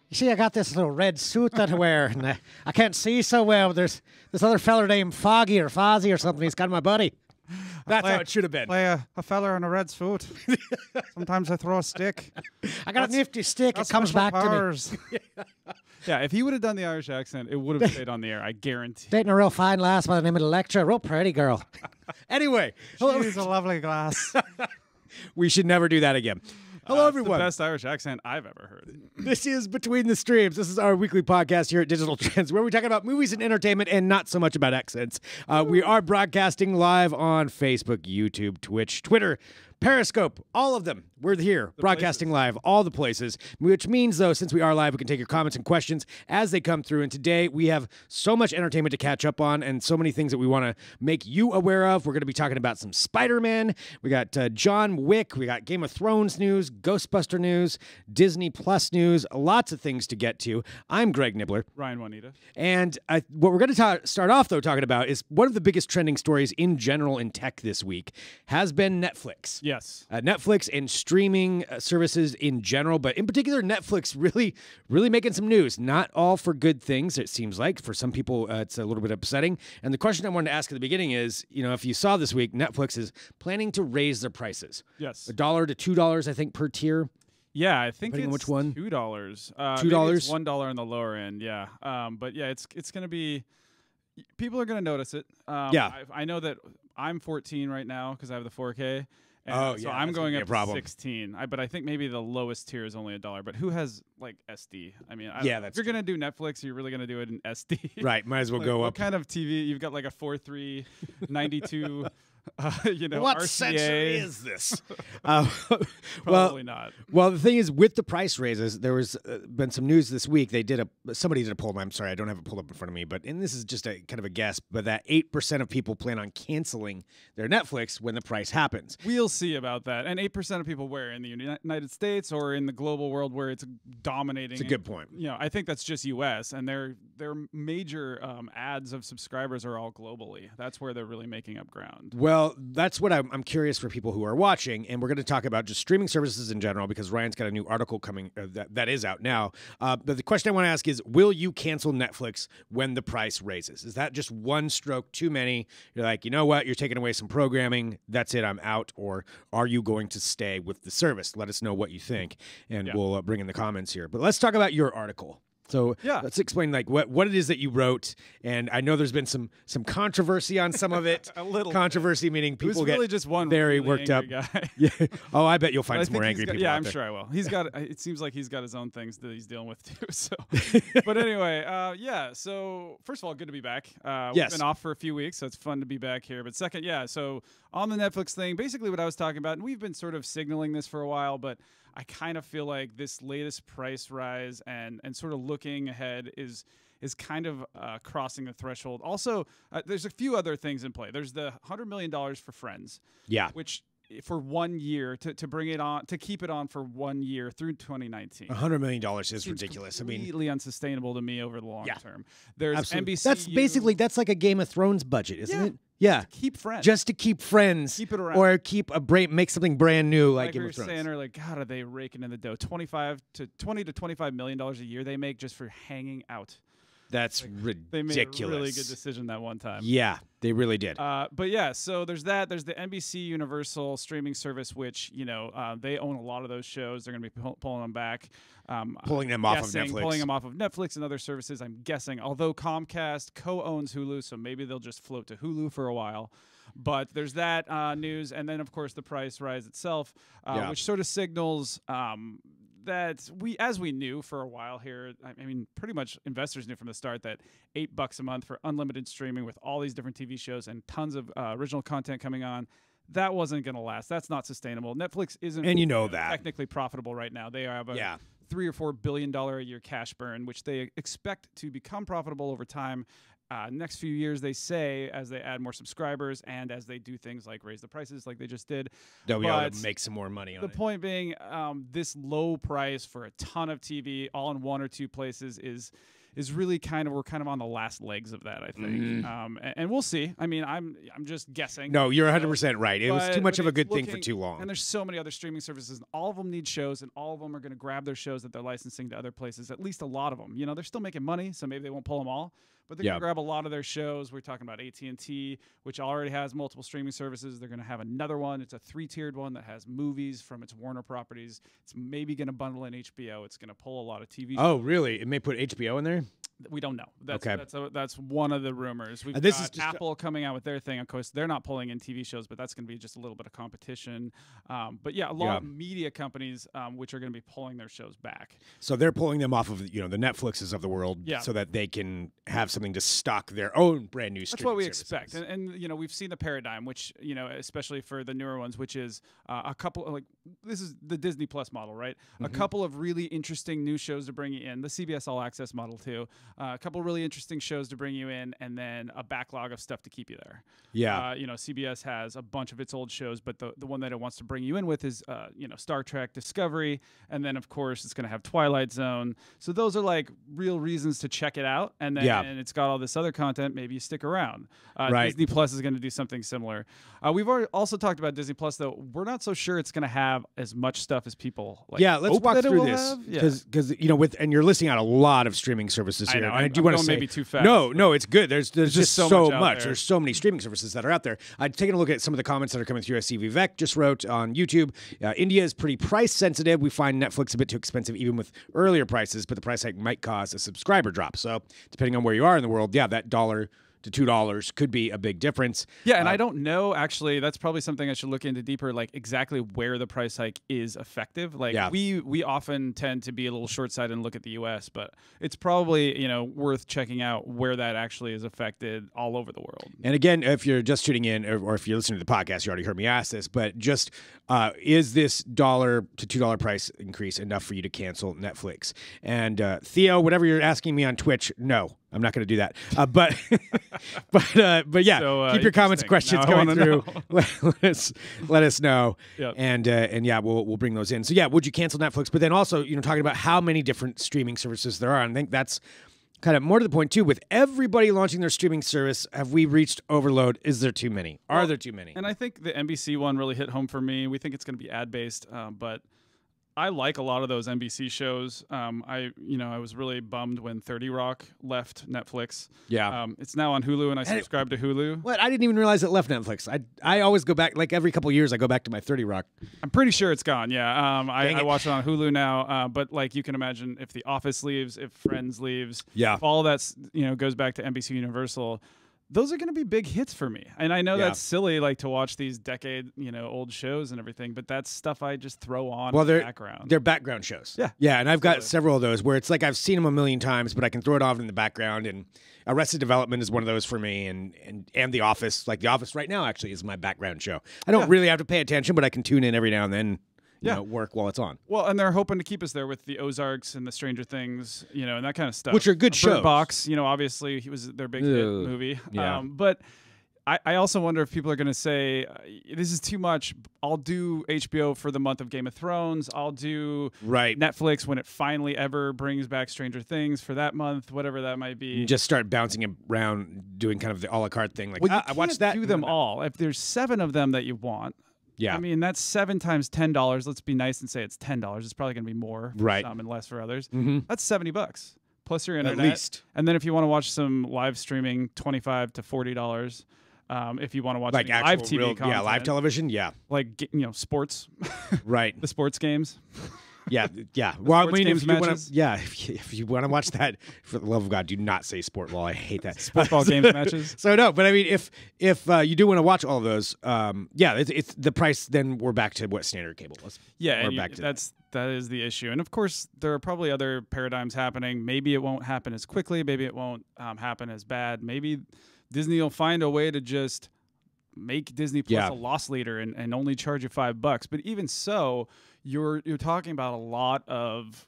You see, I got this little red suit that I wear, and I can't see so well. There's this other feller named Foggy or Fozzie or something. He's got my buddy. That's how it should have been. Play a feller in a red suit. Sometimes I throw a stick. I got a nifty stick. It comes back to me. Yeah, if he would have done the Irish accent, it would have stayed on the air. I guarantee. Dating a real fine lass by the name of Electra, a real pretty girl. Anyway, She's a lovely glass. we should never do that again. Hello, everyone. The best Irish accent I've ever heard. This is Between the Streams. This is our weekly podcast here at Digital Trends, where we talk about movies and entertainment and not so much about accents. We are broadcasting live on Facebook, YouTube, Twitch, Twitter, Periscope, all of them. We're here, broadcasting live, all the places, which means, though, since we are live, we can take your comments and questions as they come through. And today, we have so much entertainment to catch up on and so many things that we want to make you aware of. We're going to be talking about some Spider-Man. We got John Wick. We got Game of Thrones news, Ghostbusters news, Disney Plus news, lots of things to get to. I'm Greg Nibbler. Ryan Juanita. And what we're going to start off, though, talking about is one of the biggest trending stories in general in tech this week has been Netflix. Yes. Netflix and streaming services in general, but in particular, Netflix really making some news. Not all for good things, it seems like. For some people, it's a little bit upsetting. And the question I wanted to ask at the beginning is, if you saw this week, Netflix is planning to raise their prices. Yes. $1 to $2, I think, per tier. Yeah, I think Depending it's on which one. $2. $2? $1 on the lower end, yeah. But yeah, it's going to be... People are going to notice it. Yeah. I know that I'm 14 right now because I have the 4K. So I'm that's going gonna up be a problem. to 16. But I think maybe the lowest tier is only $1. But who has like SD? I mean, that's if you're gonna do Netflix, you're really gonna do it in SD. Right, might as well go what up. kind of TV? You've got like a 4.3, 92. What RCA. century is this? Probably not. Well, the thing is, with the price raises, there was been some news this week. Somebody did a poll. I'm sorry, I don't have it pulled up in front of me, and this is just a kind of a guess. But that 8% of people plan on canceling their Netflix when the price happens. We'll see about that. And 8% of people where in the United States or in the global world where it's dominating. It's a good point. I think that's just U.S. and their major ads of subscribers are all globally. That's where they're really making up ground. Well, that's what I'm curious for people who are watching, and we're going to talk about just streaming services in general because Ryan's got a new article coming that is out now. But the question I want to ask is, will you cancel Netflix when the price raises? Is that just one stroke too many? You're like, you know what? You're taking away some programming. That's it. I'm out. Or are you going to stay with the service? Let us know what you think, and we'll bring in the comments here. But let's talk about your article. So let's explain what it is that you wrote, and I know there's been some controversy on some of it. A little controversy, meaning people really get just one very really worked up. Guy. Yeah. Oh, I bet you'll find some more angry people. Yeah, out I'm there. sure I will. He's got. It seems like he's got his own things that he's dealing with too. So, but anyway, So first of all, good to be back. We've been off for a few weeks, so it's fun to be back here. But second, so on the Netflix thing, basically what I was talking about, and we've been sort of signaling this for a while, but I kind of feel like this latest price rise and sort of looking ahead is kind of crossing the threshold. Also, there's a few other things in play. There's the $100 million for Friends. Yeah. Which for 1 year to bring it on, to keep it on for 1 year through 2019. $100 million is ridiculous. Completely unsustainable to me over the long term. There's absolutely. NBC. That's like a Game of Thrones budget, isn't it? Yeah. Keep Friends. Just to keep Friends. Keep it around. Or make something brand new like Game of Thrones. Saying, or God, are they raking in the dough? $20 to $25 million a year they make just for hanging out. That's ridiculous. They made a really good decision that one time. Yeah, they really did. But so there's that. There's the NBC Universal streaming service, which they own a lot of those shows. They're going to be pulling them back, pulling them off of Netflix, pulling them off of Netflix and other services. I'm guessing. Although Comcast co-owns Hulu, so maybe they'll just float to Hulu for a while. But there's that news, and then of course the price rise itself, which sort of signals. That as we knew for a while here, I mean, pretty much investors knew from the start that $8 a month for unlimited streaming with all these different TV shows and tons of original content coming on, that wasn't going to last. That's not sustainable. Netflix isn't, and that technically profitable right now. They have a $3 or $4 billion a year cash burn, which they expect to become profitable over time. Next few years, they say, as they add more subscribers and as they do things like raise the prices like they just did. They'll be able to make some more money on it. The point being, this low price for a ton of TV all in one or two places is is really we're kind of on the last legs of that, I think. And we'll see. I mean, I'm just guessing. No, you're 100% right. It was too much of a good thing for too long. And there's so many other streaming services, and all of them need shows, and all of them are going to grab their shows that they're licensing to other places. At least a lot of them. You know, they're still making money, so maybe they won't pull them all. But they're going to grab a lot of their shows. We're talking about AT&T, which already has multiple streaming services. They're going to have another one. It's a 3-tiered one that has movies from its Warner properties. It's maybe going to bundle in HBO. It's going to pull a lot of TV shows. Oh, really? It may put HBO in there? We don't know. That's, okay. That's one of the rumors. We've got Apple coming out with their thing. Of course, they're not pulling in TV shows, but that's going to be just a little bit of competition. But yeah, a lot of media companies which are going to be pulling their shows back. So they're pulling them off of the Netflixes of the world, so that they can have something to stock their own brand new. That's what we expect, and we've seen the paradigm, which especially for the newer ones, which is a couple this is the Disney Plus model, right? A couple of really interesting new shows to bring you in. The CBS All Access model too. A couple really interesting shows to bring you in, and then a backlog of stuff to keep you there. Yeah. CBS has a bunch of its old shows, but the one that it wants to bring you in with is, Star Trek Discovery, and then, of course, it's going to have Twilight Zone. So those are, like, real reasons to check it out, and then and it's got all this other content. Maybe you stick around. Disney Plus is going to do something similar. We've already also talked about Disney Plus, though. We're not so sure it's going to have as much stuff as people like. Yeah, let's walk through this because and you're listing out a lot of streaming services here. I do want to say maybe too fast. No, it's good. There's just so much. There. There's so many streaming services that are out there. I've taken a look at some of the comments that are coming through. I see Vivek just wrote on YouTube, India is pretty price sensitive. We find Netflix a bit too expensive even with earlier prices, but the price hike might cause a subscriber drop. So depending on where you are in the world, that $1 to $2 could be a big difference. Yeah, and I don't know, actually, that's probably something I should look into deeper, like exactly where the price hike is effective. Like we often tend to be a little short-sighted and look at the US, but it's probably, worth checking out where that actually is affected all over the world. And again, if you're just tuning in or if you're listening to the podcast, you already heard me ask this, but just is this $1 to $2 price increase enough for you to cancel Netflix? And Theo, whatever you're asking me on Twitch, no. I'm not going to do that, but yeah, so, keep your comments and questions going through. Let us know, and we'll bring those in. So yeah, would you cancel Netflix? But then also, talking about how many different streaming services there are, and I think that's kind of more to the point too. With everybody launching their streaming service, have we reached overload? Is there too many? Are there too many? And I think the NBC one really hit home for me. We think it's going to be ad based, but I like a lot of those NBC shows. I was really bummed when 30 Rock left Netflix. Yeah. It's now on Hulu, and I subscribe to Hulu. What? I didn't even realize it left Netflix. I always go back, like every couple of years, I go back to my 30 Rock. I'm pretty sure it's gone, yeah. I watch it on Hulu now, but like you can imagine, if The Office leaves, if Friends leaves, if all that's, goes back to NBC Universal, those are going to be big hits for me. And I know that's silly, like to watch these decade, old shows and everything, but that's stuff I just throw on in the background. They're background shows. Yeah. Yeah, and I've got several of those where it's like I've seen them a million times, but I can throw it off in the background. And Arrested Development is one of those for me, and The Office. Like The Office right now actually is my background show. I don't really have to pay attention, but I can tune in every now and then. Work while it's on. Well, and they're hoping to keep us there with the Ozarks and the Stranger Things, and that kind of stuff. Which are good shows. Bird Box, obviously he was their big hit movie. Yeah. But I also wonder if people are going to say, this is too much. I'll do HBO for the month of Game of Thrones. I'll do Netflix when it finally ever brings back Stranger Things for that month, whatever that might be. Just start bouncing around, doing kind of the a la carte thing. Like, I watched that. Do them all. If there's 7 of them that you want. Yeah. I mean, that's 7 times $10. Let's be nice and say it's $10. It's probably going to be more for some and less for others. Mm-hmm. That's $70 plus your internet. At least. And then if you want to watch some live streaming, $25 to $40. If you want to watch like live TV content, live television, like sports, right? The sports games. Yeah. Well, I mean, if you want to watch that, for the love of God, do not say sport law. I hate that. Football games matches. So no, but I mean, if you do want to watch all of those, it's the price. Then we're back to what standard cable was. Yeah, that is the issue. And of course, there are probably other paradigms happening. Maybe it won't happen as quickly. Maybe it won't happen as bad. Maybe Disney will find a way to just make Disney Plus a loss leader and only charge you $5. But even so, you're talking about a lot of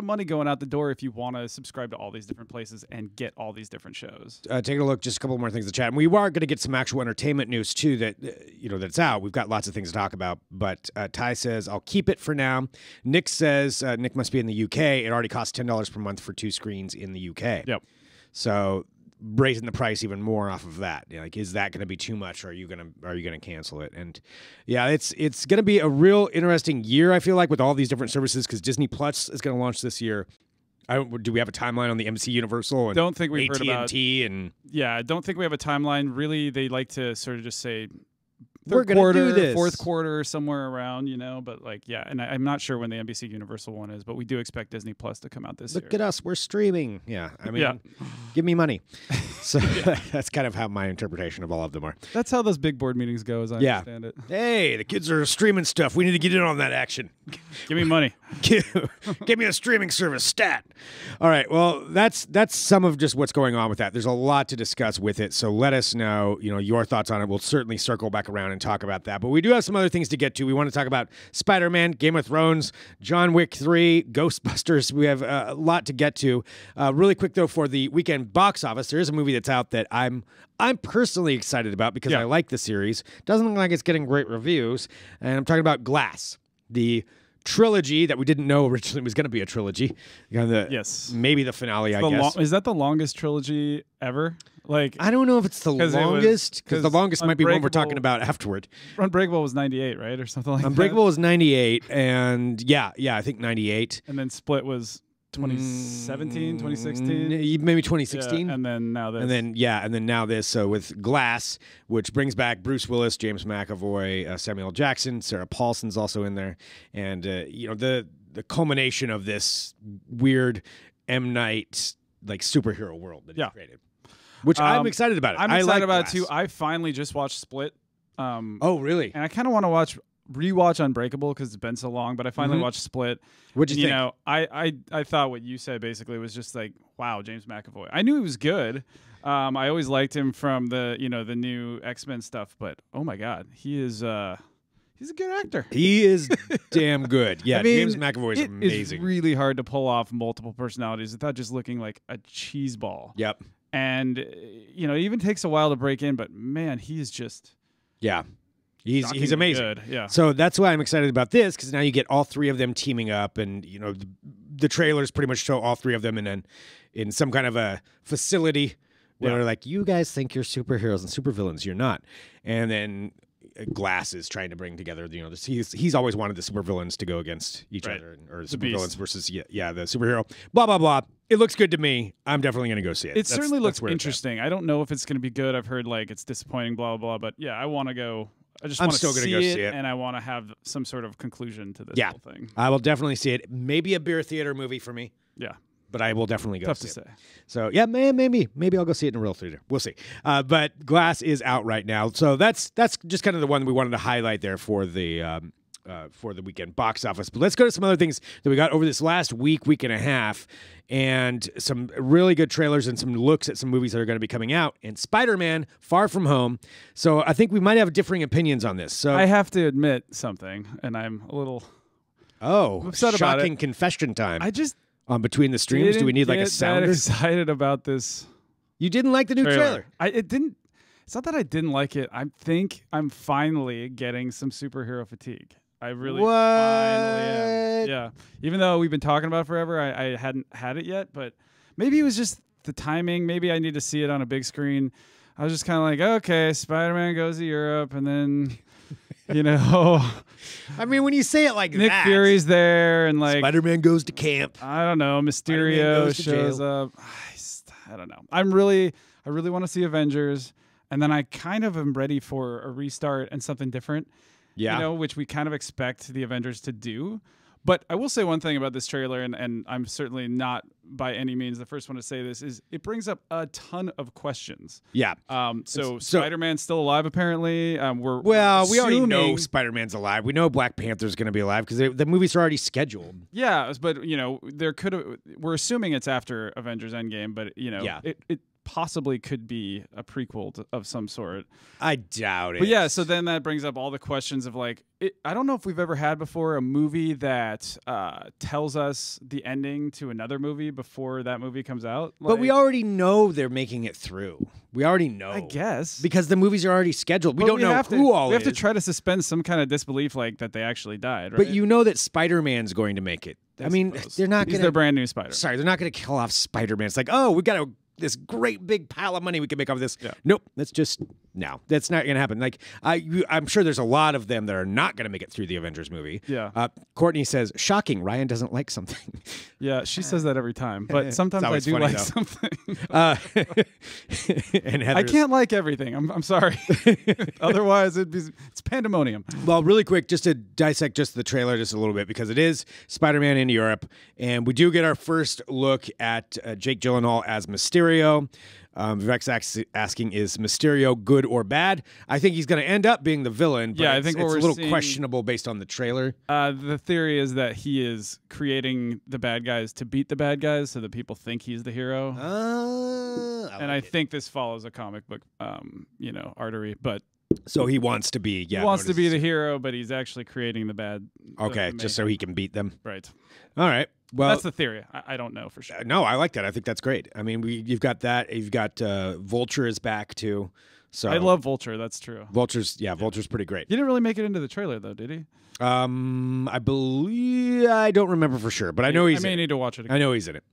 money going out the door if you want to subscribe to all these different places and get all these different shows. Taking a look, just a couple more things to chat. And we are going to get some actual entertainment news too that that's out. We've got lots of things to talk about. But Ty says I'll keep it for now. Nick says Nick must be in the UK. It already costs $10 per month for 2 screens in the UK. Yep. So raising the price even more off of that, like, is that going to be too much? Or are you gonna cancel it? And yeah, it's going to be a real interesting year, I feel like, with all these different services, because Disney Plus is going to launch this year. Do we have a timeline on the MC Universal and don't think we've AT&T heard about, and yeah, I don't think we have a timeline. Really, they like to sort of just say we're going to do this. Fourth quarter, somewhere around, but like, yeah, and I'm not sure when the NBC Universal one is, but we do expect Disney Plus to come out this year. Look at us, we're streaming. Yeah, I mean, give me money. So that's kind of how my interpretation of all of them are. That's how those big board meetings go, as I understand it. Hey, the kids are streaming stuff. We need to get in on that action. Give me money. Give me a streaming service, stat. All right, well, that's some of just what's going on with that. There's a lot to discuss with it, so let us know, your thoughts on it. We'll certainly circle back around and talk about that. But we do have some other things to get to. We want to talk about Spider-Man, Game of Thrones, John Wick 3, Ghostbusters. We have a lot to get to. Really quick, though, for the weekend box office, there is a movie that's out that I'm personally excited about because I like the series. Doesn't look like it's getting great reviews. And I'm talking about Glass, the trilogy that we didn't know originally was going to be a trilogy. Yes. Maybe the finale, I guess. Is that the longest trilogy ever? Like, I don't know if it's the longest, because the longest might be one we're talking about afterward. Unbreakable was 98, right? Or something like Unbreakable that? was 98, and yeah, I think 98. And then Split was 2017, 2016? Maybe 2016. Yeah, and then now this. And then now this. So with Glass, which brings back Bruce Willis, James McAvoy, Samuel Jackson, Sarah Paulson's also in there. And, the culmination of this weird M. Night, like, superhero world that he created. Which I'm excited about it. I'm excited about it, too. I finally just watched Split. Oh, really? And I kind of want to rewatch Unbreakable because it's been so long, but I finally watched Split. What'd you think? I thought what you said basically was just like, wow, James McAvoy. I knew he was good. I always liked him from the new X-Men stuff, but oh my God, he's a good actor. He is damn good. Yeah, I mean, James McAvoy is amazing. It's really hard to pull off multiple personalities without just looking like a cheese ball. Yep. And it even takes a while to break in, but man, he is just He's amazing. Good. Yeah. So that's why I'm excited about this, because now you get all three of them teaming up, and the trailers pretty much show all three of them in some kind of a facility where they're like, you guys think you're superheroes and supervillains, you're not. And then Glass is trying to bring together, he's always wanted the supervillains to go against each other, or supervillains versus the superhero. Blah blah blah. It looks good to me. I'm definitely going to go see it. It certainly looks interesting. I don't know if it's going to be good. I've heard like it's disappointing, blah blah blah. But yeah, I want to go. I'm still going to go see it, and I want to have some sort of conclusion to this whole thing. I will definitely see it. Maybe a beer theater movie for me. Yeah. But I will definitely go Tough see to it. say. So, yeah, maybe I'll go see it in a real theater. We'll see. But Glass is out right now. So that's just kind of the one we wanted to highlight there for the weekend box office. But let's go to some other things that we got over this last week and a half, and some really good trailers and some looks at some movies that are going to be coming out. And Spider-Man: Far From Home. So I think we might have differing opinions on this. So I have to admit something, and I'm a little upset about it. Shocking confession time. I just between the streams, do we need like a sounder? I'm excited about this. You didn't like the new trailer. It's not that I didn't like it. I think I'm finally getting some superhero fatigue. I really finally am. Yeah. Even though we've been talking about it forever, I hadn't had it yet. But maybe it was just the timing. Maybe I need to see it on a big screen. I was just kind of like, okay, Spider-Man goes to Europe, and then, I mean, when you say it like Nick Fury's there, and like Spider-Man goes to camp. I don't know. Mysterio shows up. I don't know. I really want to see Avengers, and then I kind of am ready for a restart and something different. Yeah. Which we kind of expect the Avengers to do. But I will say one thing about this trailer, and I'm certainly not by any means the first one to say this, is it brings up a ton of questions. Yeah. So Spider-Man's still alive, apparently. We already know Spider-Man's alive. We know Black Panther's going to be alive because the movies are already scheduled. Yeah, but, we're assuming it's after Avengers Endgame, but, it possibly could be a prequel of some sort. I doubt it. But yeah, so then that brings up all the questions of like, I don't know if we've ever had before a movie that tells us the ending to another movie before that movie comes out. Like, but we already know they're making it through. We already know. I guess. Because the movies are already scheduled. We don't know who all We have to try to suspend some kind of disbelief like that they actually died, right? But you know that Spider-Man's going to make it. I mean, they're not going to... He's their brand new Spider-Man. Sorry, they're not going to kill off Spider-Man. It's like, oh, we got this great big pile of money we can make off of this. Yeah. Nope, that's just... No, that's not going to happen. Like, I'm sure there's a lot of them that are not going to make it through the Avengers movie. Yeah. Courtney says, shocking, Ryan doesn't like something. Yeah, she says that every time. But sometimes I do like something. And I can't like everything. I'm sorry. Otherwise, it's pandemonium. Well, really quick, just to dissect just the trailer just a little bit, because it is Spider-Man in Europe, and we do get our first look at Jake Gyllenhaal as Mysterio. Vivek's asking, is Mysterio good or bad? I think he's going to end up being the villain, but I think it's a little questionable based on the trailer. The theory is that he is creating the bad guys to beat the bad guys so that people think he's the hero. I think this follows a comic book, artery, but... So he wants to be, he wants to be the hero, but he's actually creating the bad... Okay, just so he can beat them. Right. All right. Well, that's the theory. I don't know for sure. No, I like that. I think that's great. I mean, you've got that. You've got Vulture is back too. So I love Vulture. That's true. Vulture's pretty great. He didn't really make it into the trailer though, did he? I believe I don't remember for sure, but I know he's. I may need to watch it again. I know he's in it.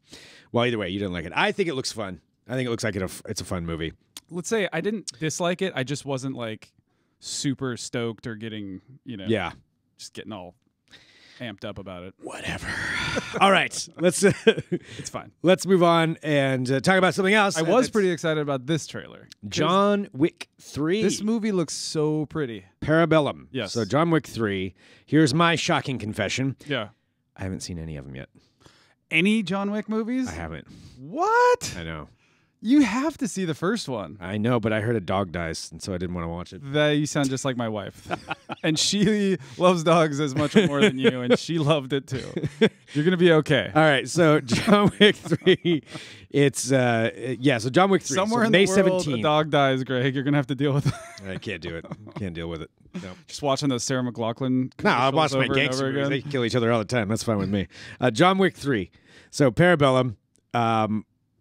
Well, either way, you didn't like it. I think it looks fun. I think it looks like it's a fun movie. Let's say I didn't dislike it. I just wasn't like super stoked or getting just getting all amped up about it. Whatever. All right, let's. It's fine. Let's move on and talk about something else. I was pretty excited about this trailer. John Wick 3. This movie looks so pretty. Parabellum. Yes. So John Wick 3. Here's my shocking confession. Yeah. I haven't seen any of them yet. Any John Wick movies? I haven't. What? I know. You have to see the first one. I know, but I heard a dog dies, and so I didn't want to watch it. You sound just like my wife. And she loves dogs as much or more than you, and she loved it too. You're going to be okay. All right, so John Wick 3, it's, so John Wick 3. Somewhere so in May the world, 17th. a dog dies, Greg. You're going to have to deal with it. I can't do it. Can't deal with it. No. Just watching those Sarah McLachlan. No, I watch my gangster movies. They kill each other all the time. That's fine with me. John Wick 3. So Parabellum.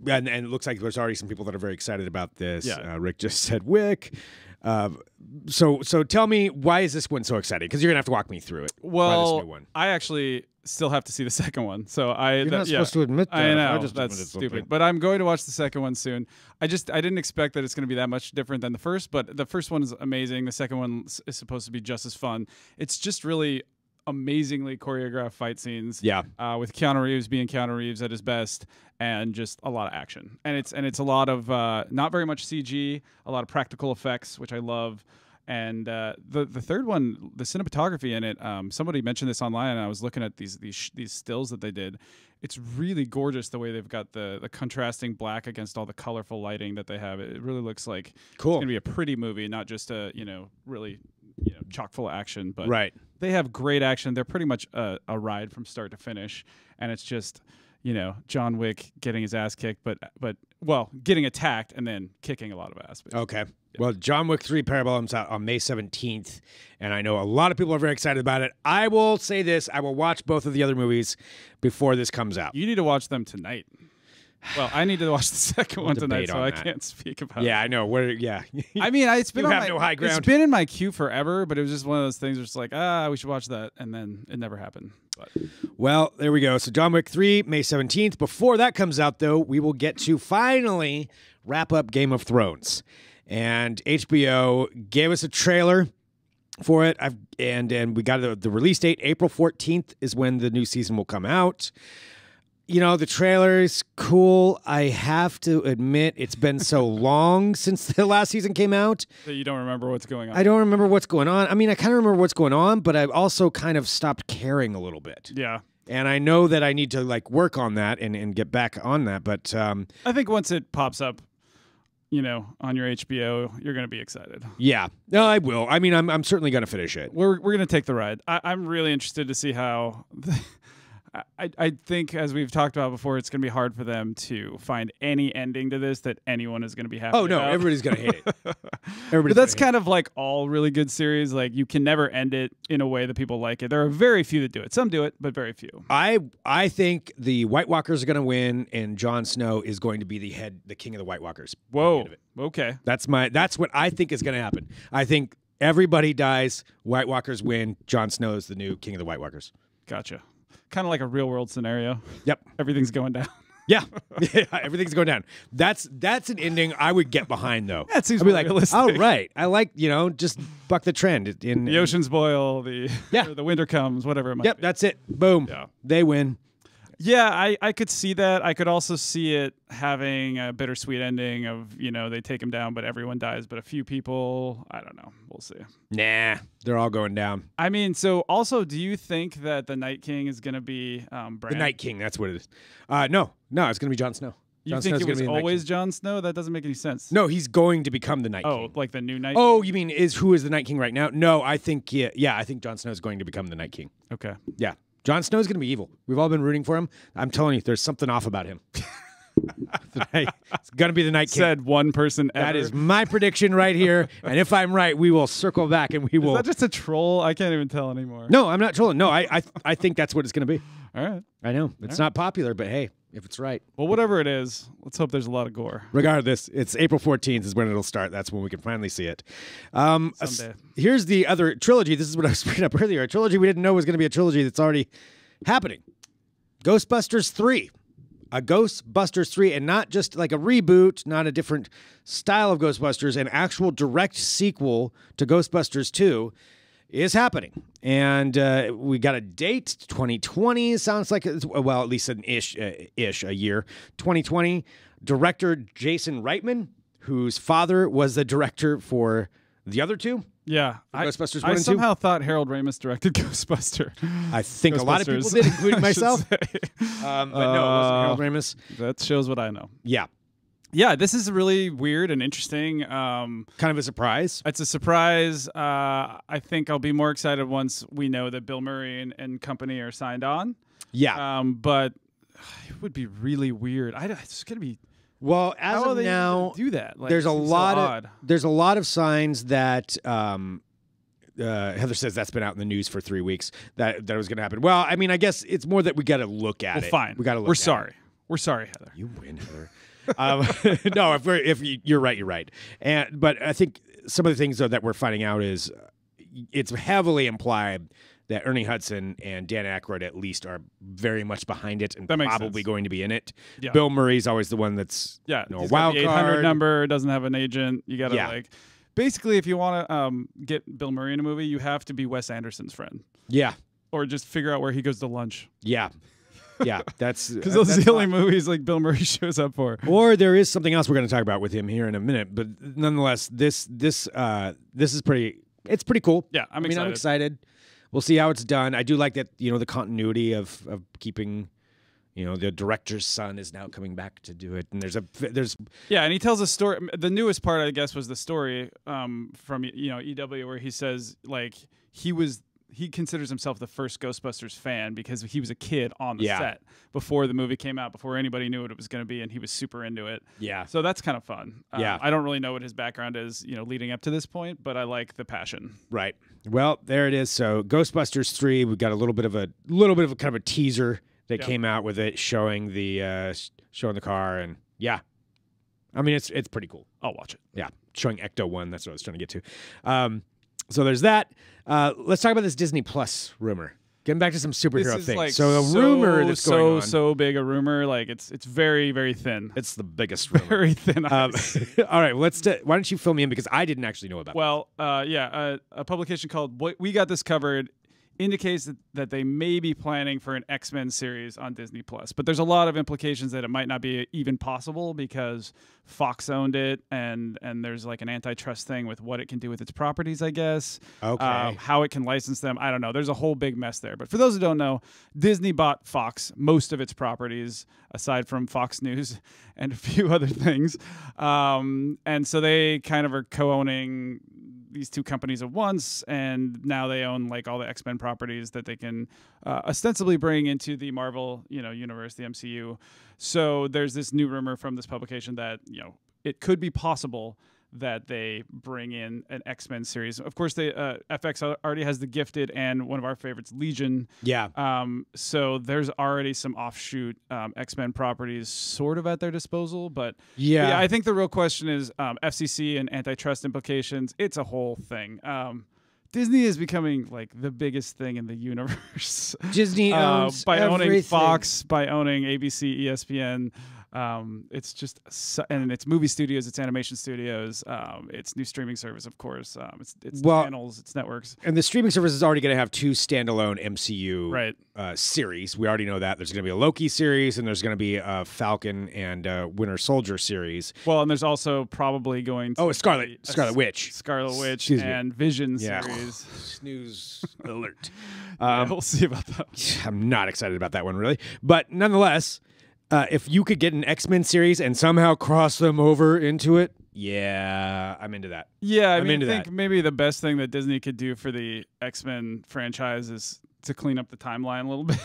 And it looks like there's already some people that are very excited about this. Yeah. Rick just said Wick. So tell me, why is this one so exciting? Because you're gonna have to walk me through it. Well, this new one. I actually still have to see the second one. So you're not supposed to admit that. I know that's stupid, but I'm going to watch the second one soon. I didn't expect that it's going to be that much different than the first, but the first one is amazing. The second one is supposed to be just as fun. It's just really amazingly choreographed fight scenes. Yeah. With Keanu Reeves being Keanu Reeves at his best, and just a lot of action. And it's a lot of not very much CG, a lot of practical effects, which I love. And the third one, the cinematography in it, somebody mentioned this online, and I was looking at these stills that they did. It's really gorgeous the way they've got the contrasting black against all the colorful lighting that they have. It really looks like it's going to be a pretty movie, not just a really chock full of action. But right. They have great action. They're pretty much a ride from start to finish, and it's just John Wick getting his ass kicked, but getting attacked and then kicking a lot of ass. Basically. Okay. Well, John Wick 3 Parabellum's out on May 17th, and I know a lot of people are very excited about it. I will say this. I will watch both of the other movies before this comes out. You need to watch them tonight. Well, I need to watch the second one tonight, so I can't speak about it. Yeah, I know. I mean, it's been no high ground. It's been in my queue forever, but it was just one of those things where it's like, we should watch that, and then it never happened. But. Well, there we go. So John Wick 3, May 17th. Before that comes out, though, we will get to finally wrap up Game of Thrones. And HBO gave us a trailer for it, and we got the release date. April 14th is when the new season will come out. The trailer is cool. I have to admit, it's been so long since the last season came out. That you don't remember what's going on. I don't remember what's going on. I mean, I kind of remember what's going on, but I've also kind of stopped caring a little bit. Yeah. And I know that I need to work on that and get back on that. But I think once it pops up, on your HBO, you're going to be excited. Yeah. No, I will. I mean, I'm certainly going to finish it. We're going to take the ride. I'm really interested to see how I think, as we've talked about before, it's going to be hard for them to find any ending to this that anyone is going to be happy Oh, no, about. everybody's going to hate it. But that's kind of like all really good series. Like, you can never end it in a way that people like it. There are very few that do it. Some do it, but very few. I think the White Walkers are going to win, and Jon Snow is going to be the king of the White Walkers. Whoa. Okay. That's what I think is going to happen. I think everybody dies, White Walkers win, Jon Snow is the new king of the White Walkers. Gotcha. Kind of like a real world scenario. Yep. Everything's going down. Yeah. Everything's going down. That's an ending I would get behind, though. That seems I'd be like, realistic. oh, right. I like, just buck the trend. The oceans boil, the winter comes, whatever it might be. That's it. Boom. Yeah. They win. Yeah, I could see that. I could also see it having a bittersweet ending of, they take him down, but everyone dies, but a few people, I don't know. We'll see. Nah, they're all going down. I mean, so also, do you think that the Night King is going to be Bran? The Night King, that's what it is. No, it's going to be Jon Snow. You think it was always Jon Snow? That doesn't make any sense. No, he's going to become the Night King. Oh, like the new Night Oh, King? you mean who is the Night King right now? No, I think, I think Jon Snow is going to become the Night King. Okay. Yeah. Jon Snow is going to be evil. We've all been rooting for him. I'm telling you, there's something off about him. It's going to be the Night King. Said one person ever. That is my prediction right here. And if I'm right, we will circle back and we will. Is that just a troll? I can't even tell anymore. No, I'm not trolling. No, I think that's what it's going to be. All right. I know. It's not popular, but hey, if it's right. Well, whatever it is, let's hope there's a lot of gore. Regardless, it's April 14th is when it'll start. That's when we can finally see it. Someday. Here's the other trilogy. This is what I was bringing up earlier. A trilogy we didn't know was going to be a trilogy that's already happening. Ghostbusters 3. A Ghostbusters 3, and not just like a reboot, not a different style of Ghostbusters, an actual direct sequel to Ghostbusters 2 is happening. And we got a date, 2020, sounds like, well, at least an ish a year. 2020, director Jason Reitman, whose father was the director for the other two. Yeah. Ghostbusters 1 I and 2. somehow thought Harold Ramis directed Ghostbuster. I think a lot of people did, including myself. But no, it wasn't Harold Ramis. That shows what I know. Yeah. Yeah, this is really weird and interesting. Kind of a surprise. It's a surprise. I think I'll be more excited once we know that Bill Murray and company are signed on. Yeah. But it would be really weird. It's going to be... Well, as How of now, do that? Like, there's a lot of there's a lot of signs that Heather says that's been out in the news for 3 weeks that was going to happen. Well, I mean, I guess it's more that we got to look at it. Fine. We got to look. We're sorry. We're sorry, Heather. You win, Heather. No, if you're right, you're right. But I think some of the things though that we're finding out is it's heavily implied that Ernie Hudson and Dan Aykroyd at least are very much behind it and probably going to be in it. Yeah. Bill Murray's always the one that's a wild the 800 card number, doesn't have an agent. You got to basically, if you want to get Bill Murray in a movie, you have to be Wes Anderson's friend. Yeah. Or just figure out where he goes to lunch. Yeah. Yeah, that's because those are the only movies like Bill Murray shows up for. Or there is something else we're going to talk about with him here in a minute, but nonetheless, this is pretty. It's pretty cool. Yeah, I'm excited. We'll see how it's done. I do like that, the continuity of keeping, the director's son is now coming back to do it. And there's and he tells a story. The newest part, I guess, was the story from EW where he says like he considers himself the first Ghostbusters fan because he was a kid on the set before the movie came out, before anybody knew what it was going to be, and he was super into it. Yeah. So that's kind of fun. Yeah. I don't really know what his background is, leading up to this point, but I like the passion. Right. Well, there it is. So Ghostbusters 3, we got a little bit of a kind of a teaser that came out with it showing the car, and I mean it's pretty cool. I'll watch it. Yeah. Showing Ecto 1, that's what I was trying to get to. So there's that. Let's talk about this Disney Plus rumor. Getting back to some superhero things. Like so the rumor that's going on. So big a rumor. Like it's very, very thin. It's the biggest rumor. Very thin. All right. Well, why don't you fill me in because I didn't actually know about it. Well, a publication called We Got This Covered indicates that they may be planning for an X-Men series on Disney Plus, but there's a lot of implications that it might not be even possible because Fox owned it, and there's like an antitrust thing with what it can do with its properties, I guess. Okay. How it can license them, I don't know. There's a whole big mess there. But for those who don't know, Disney bought Fox, most of its properties, aside from Fox News and a few other things, and so they kind of are co-owning these two companies at once, and now they own like all the X-Men properties that they can ostensibly bring into the Marvel, universe, the MCU. So there's this new rumor from this publication that, it could be possible that they bring in an X-Men series. Of course, FX already has The Gifted and one of our favorites, Legion. Yeah. So there's already some offshoot X-Men properties sort of at their disposal. But yeah, I think the real question is FCC and antitrust implications. It's a whole thing. Disney is becoming like the biggest thing in the universe. Disney owns by everything. owning Fox, by owning ABC, ESPN. It's just, and it's movie studios, it's animation studios, it's new streaming service, of course. It's channels, it's networks. And the streaming service is already going to have 2 standalone MCU series. We already know that. There's going to be a Loki series, and there's going to be a Falcon and Winter Soldier series. Well, and there's also probably going to a Scarlet Witch. Scarlet Witch and Vision series. Snooze alert. We'll see about that. I'm not excited about that one, really. But nonetheless, if you could get an X-Men series and somehow cross them over into it, yeah, I'm into that. Yeah, I think maybe the best thing that Disney could do for the X-Men franchise is to clean up the timeline a little bit.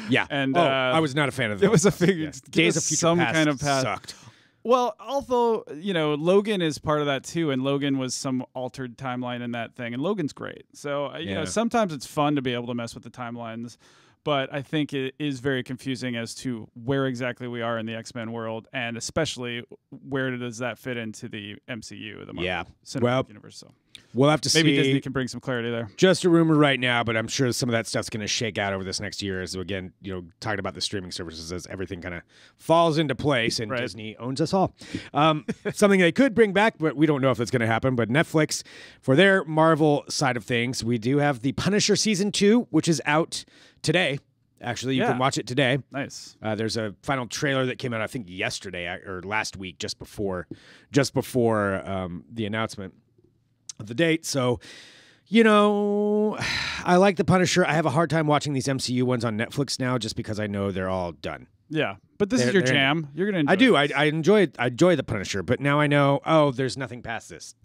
Yeah. And I was not a fan of that. It was a figure. Yeah. Days of Future Past kind of path. Sucked. Well, although, Logan is part of that too, and Logan was some altered timeline in that thing, and Logan's great. So, sometimes it's fun to be able to mess with the timelines. But I think it is very confusing as to where exactly we are in the X-Men world, and especially where does that fit into the MCU, the Marvel Cinematic Universe. So we'll have to see. Maybe Disney can bring some clarity there. Just a rumor right now, but I'm sure some of that stuff's going to shake out over this next year. So again, talking about the streaming services as everything kind of falls into place, and Disney owns us all. Something they could bring back, but we don't know if that's going to happen. But Netflix, for their Marvel side of things, we do have The Punisher Season 2, which is out today. Actually, you can watch it today. Nice. There's a final trailer that came out, I think, yesterday or last week, just before the announcement of the date. So, I like The Punisher. I have a hard time watching these MCU ones on Netflix now, just because I know they're all done. Yeah, but this is your jam. You're gonna enjoy I enjoy The Punisher, but now I know. There's nothing past this.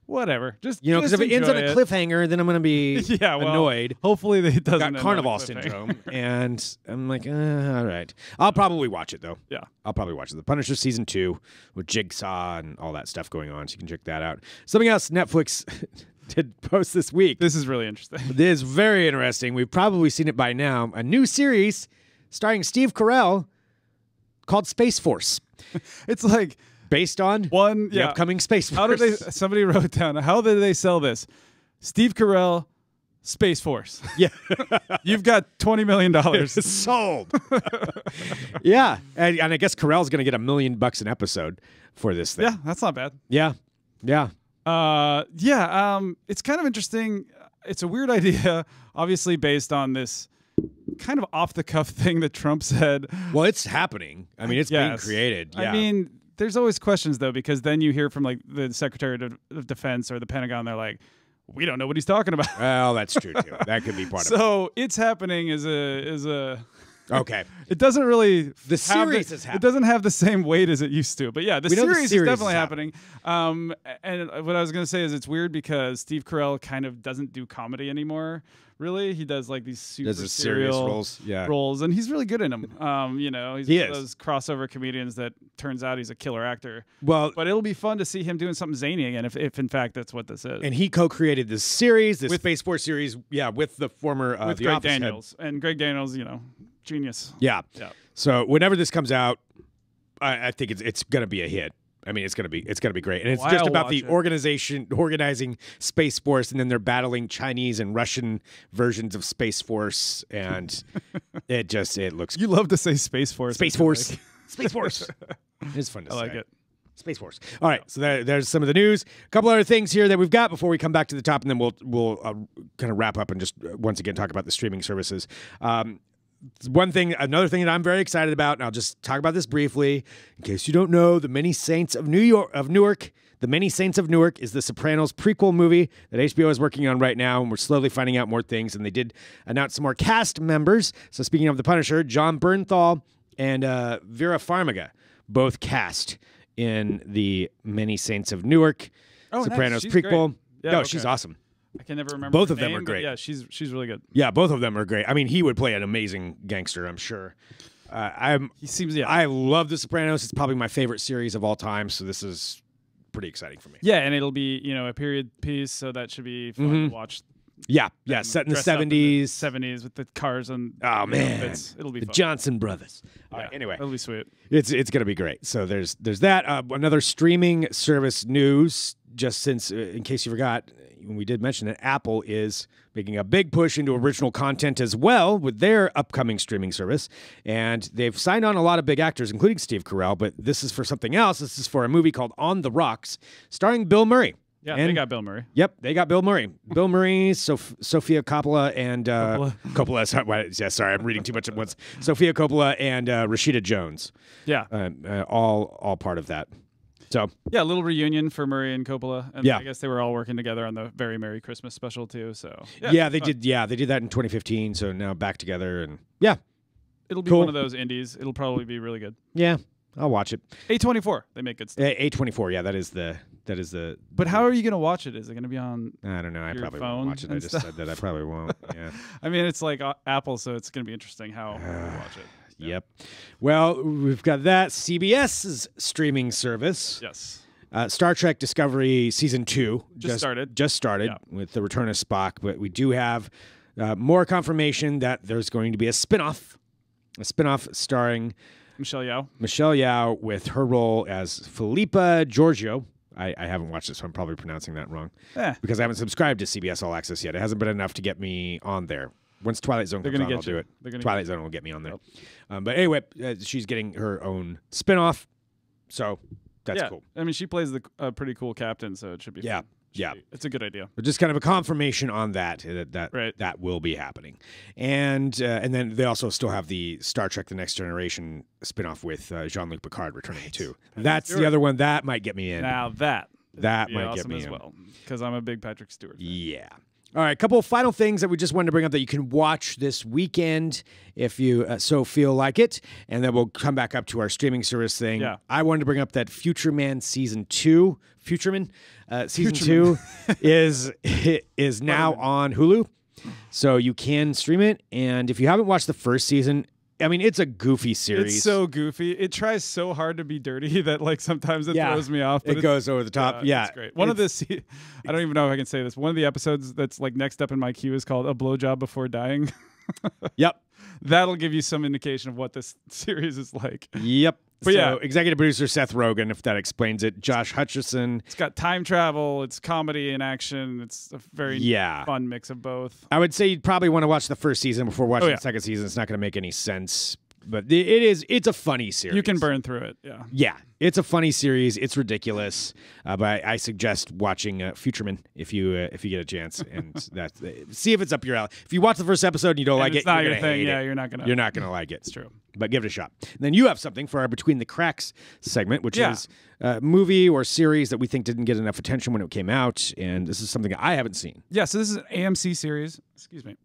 Whatever, just because if it ends on a cliffhanger, then I'm going to be annoyed. Hopefully, it doesn't. Got Carnival syndrome, and I'm like, all right. I'll probably watch it though. Yeah, I'll probably watch it. The Punisher Season 2 with Jigsaw and all that stuff going on, so you can check that out. Something else Netflix did post this week. This is really interesting. This is very interesting. We've probably seen it by now. A new series starring Steve Carell called Space Force. It's like. Based on the upcoming Space Force. How did they? Somebody wrote down. How did they sell this? Steve Carell, Space Force. Yeah, you've got $20 million sold. Yeah, and I guess Carell's going to get $1 million an episode for this thing. Yeah, that's not bad. Yeah. It's kind of interesting. It's a weird idea, obviously based on this kind of off the cuff thing that Trump said. Well, it's happening. I mean, it's being created. Yeah. I mean. There's always questions, though, because then you hear from like the Secretary of Defense or the Pentagon. They're like, we don't know what he's talking about. Well, that's true, too. That could be part of it. So it's happening as a okay. It doesn't really... The series is happening. It doesn't have the same weight as it used to. But yeah, the series is definitely happening. And what I was going to say is it's weird because Steve Carell kind of doesn't do comedy anymore. Really, he does like these super serious roles, and he's really good in them. He's one of those crossover comedians that turns out he's a killer actor. Well, but it'll be fun to see him doing something zany again, if in fact that's what this is. And he co-created this series, Space Force series, with the former with Greg Daniels, and Greg Daniels, genius. Yeah. So whenever this comes out, I think it's gonna be a hit. I mean, it's gonna be great, and it's just about the organizing Space Force, and then they're battling Chinese and Russian versions of Space Force, and it looks. You love to say Space Force. Space Force. Space Force. It's fun to say. I like it. Space Force. All right, so there's some of the news. A couple other things here that we've got before we come back to the top, and then we'll kind of wrap up and just once again talk about the streaming services. Another thing that I'm very excited about, and I'll just talk about this briefly, in case you don't know, The Many Saints of Newark. The Many Saints of Newark is the Sopranos prequel movie that HBO is working on right now, and we're slowly finding out more things, and they did announce some more cast members. So speaking of The Punisher, John Bernthal and Vera Farmiga, both cast in The Many Saints of Newark, Sopranos prequel. Great. Yeah, No, okay. she's awesome. I can never remember. Both her of them name, are great. Yeah, she's really good. Yeah, both of them are great. I mean, he would play an amazing gangster, I'm sure. He seems. Yeah, I love The Sopranos. It's probably my favorite series of all time. So this is pretty exciting for me. Yeah, and it'll be a period piece, so that should be fun to watch. Yeah, set in the 70s. 70s with the cars and man, it'll be the fun. Johnson brothers. All right, anyway, it'll be sweet. It's gonna be great. So there's that. Another streaming service news. Just since, in case you forgot, we did mention that Apple is making a big push into original content as well with their upcoming streaming service, and they've signed on a lot of big actors, including Steve Carell. But this is for something else. This is for a movie called On the Rocks, starring Bill Murray. Yeah, they got Bill Murray. Yep, they got Bill Murray. Bill Murray, Sofia Coppola, and Coppola. Sorry, I'm reading too much at once. Sofia Coppola and Rashida Jones. Yeah, all part of that. So yeah, a little reunion for Murray and Coppola, and yeah. I guess they were all working together on the Very Merry Christmas special too. So yeah, they did. Yeah, they did that in 2015. So now back together, and yeah, it'll be cool. one of those indies. It'll probably be really good. Yeah, I'll watch it. A24, they make good stuff. A24, yeah, that is the. But how are you gonna watch it? Is it gonna be on? I don't know. I probably phone won't watch it. I just said that I probably won't. Yeah. I mean, it's like Apple, so it's gonna be interesting how we watch it. Yeah. Yep. Well, we've got that CBS's streaming service. Yes. Star Trek Discovery Season 2 just started yeah. with the return of Spock, but we do have more confirmation that there's going to be a spinoff starring Michelle Yeoh with her role as Philippa Giorgio. I haven't watched this, so I'm probably pronouncing that wrong because I haven't subscribed to CBS All Access yet. It hasn't been enough to get me on there. Once Twilight Zone comes on, I'll do it. Twilight Zone will get me on there. But anyway, she's getting her own spinoff, so that's cool. I mean, she plays a pretty cool captain, so it should be fun. It's a good idea. But just kind of a confirmation on that will be happening. And then they also still have the Star Trek The Next Generation spinoff with Jean-Luc Picard returning too. That's the other one that might get me in. Now that might awesome get me as in. well, because I'm a big Patrick Stewart fan. Yeah. All right, a couple of final things that we just wanted to bring up that you can watch this weekend if you so feel like it, and then we'll come back up to our streaming service thing. Yeah. I wanted to bring up that Futureman Season 2. Season 2 is now on Hulu, so you can stream it. And if you haven't watched the first season, I mean, it's a goofy series. It's so goofy. It tries so hard to be dirty that like sometimes it throws me off. But it goes over the top. It's great. I don't even know if I can say this. One of the episodes that's like next up in my queue is called A Blowjob Before Dying. Yep. That'll give you some indication of what this series is like. Yep. But so, executive producer Seth Rogen, if that explains it. Josh Hutcherson. It's got time travel. It's comedy and action. It's a very fun mix of both. I would say you'd probably want to watch the first season before watching the second season. It's not going to make any sense. But it's a funny series. You can burn through it, yeah. Yeah, it's a funny series. It's ridiculous, but I suggest watching Futureman if you get a chance, and see if it's up your alley. If you watch the first episode and you don't like it, not you're your thing. Yeah, you're not gonna like it. It's true, but give it a shot. And then you have something for our Between the Cracks segment, which is a movie or series that we think didn't get enough attention when it came out, and this is something I haven't seen. Yeah, so this is an AMC series. Excuse me.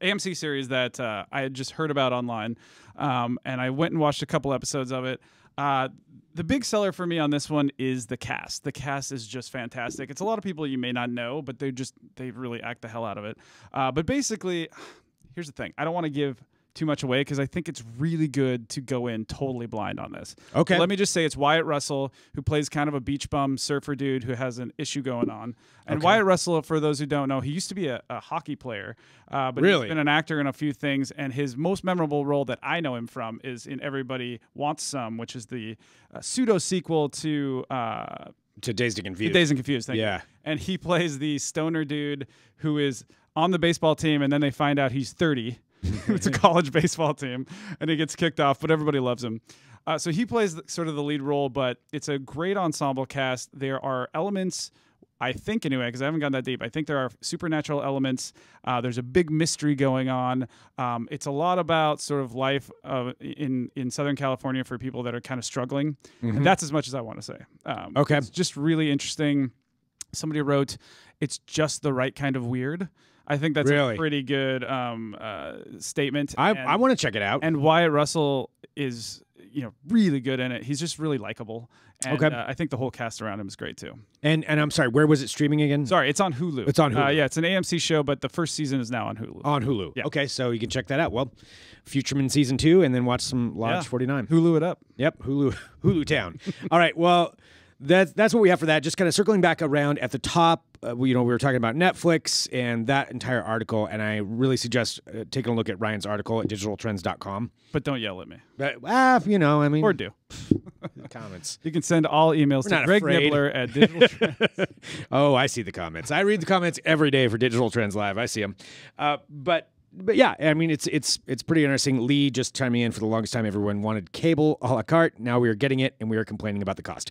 AMC series that I had just heard about online, and I went and watched a couple episodes of it. The big seller for me on this one is the cast. The cast is just fantastic. It's a lot of people you may not know, but they really act the hell out of it. But basically, here's the thing. I don't want to give too much away because I think it's really good to go in totally blind on this. Okay. So let me just say it's Wyatt Russell, who plays kind of a beach bum surfer dude who has an issue going on. And Wyatt Russell, for those who don't know, he used to be a hockey player, but he's been an actor in a few things. And his most memorable role that I know him from is in Everybody Wants Some, which is the pseudo sequel to Dazed and Confused. Dazed and Confused, thank you. And he plays the stoner dude who is on the baseball team, and then they find out he's 30. It's a college baseball team, and he gets kicked off, but everybody loves him. So he plays sort of the lead role, but it's a great ensemble cast. There are elements, I think anyway, because I haven't gotten that deep. I think there are supernatural elements. There's a big mystery going on. It's a lot about sort of life in Southern California for people that are kind of struggling. Mm-hmm. And that's as much as I want to say. It's just really interesting. Somebody wrote, it's just the right kind of weird. I think that's a pretty good statement. I want to check it out. And Wyatt Russell is, really good in it. He's just really likable. And Okay. I think the whole cast around him is great too. And I'm sorry, where was it streaming again? Sorry, it's on Hulu. It's on Hulu. Yeah, it's an AMC show, but the first season is now on Hulu. On Hulu. Yeah. Okay, so you can check that out. Well, Futureman season 2, and then watch some Lodge 49. Hulu it up. Yep, Hulu Town. All right, well, that's what we have for that. Just kind of circling back around at the top, we were talking about Netflix and that entire article, and I really suggest taking a look at Ryan's article at digitaltrends.com. But don't yell at me. But, I mean... Or do. Comments. You can send all emails to Greg afraid. Nibbler at Digital Trends. Oh, I see the comments. I read the comments every day for Digital Trends Live. I see them. But yeah, I mean, it's pretty interesting. Lee just chiming in for the longest time. Everyone wanted cable a la carte. Now we are getting it, and we are complaining about the cost.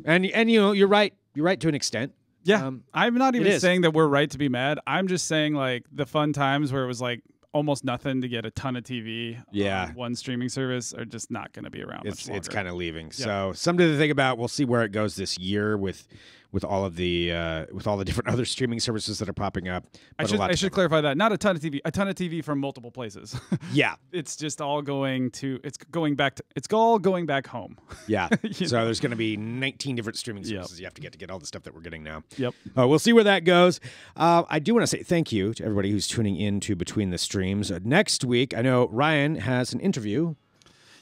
And you're right. You're right to an extent. Yeah, I'm not even saying that we're right to be mad. I'm just saying like the fun times where it was like almost nothing to get a ton of TV on one streaming service are just not going to be around much longer. It's kind of leaving. Yeah. So something to think about. We'll see where it goes this year with all of the different other streaming services that are popping up. I should clarify that. Not a ton of TV, a ton of TV from multiple places. Yeah. It's just all going back home. Yeah. So there's going to be 19 different streaming services you have to get all the stuff that we're getting now. Yep. We'll see where that goes. I do want to say thank you to everybody who's tuning in to Between the Streams. Next week, I know Ryan has an interview.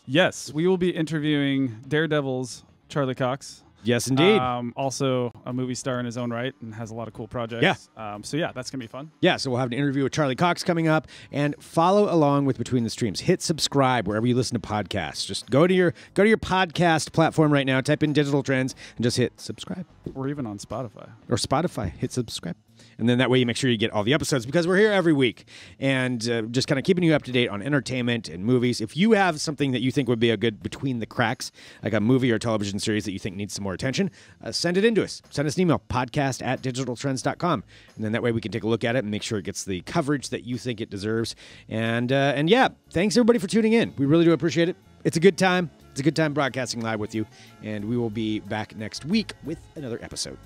Yes, we will be interviewing Daredevil's Charlie Cox. Yes, indeed. Also a movie star in his own right and has a lot of cool projects. Yeah. So yeah, that's going to be fun. Yeah, so we'll have an interview with Charlie Cox coming up, and follow along with Between the Streams. Hit subscribe wherever you listen to podcasts. Just go to your podcast platform right now, type in Digital Trends, and just hit subscribe. Or even on Spotify. Or Spotify, hit subscribe. And then that way you make sure you get all the episodes, because we're here every week and just kind of keeping you up to date on entertainment and movies. If you have something that you think would be a good between the cracks, like a movie or television series that you think needs some more attention, send it in to us. Send us an email, podcast@digitaltrends.com. And then that way we can take a look at it and make sure it gets the coverage that you think it deserves. And yeah, thanks everybody for tuning in. We really do appreciate it. It's a good time. It's a good time broadcasting live with you. And we will be back next week with another episode.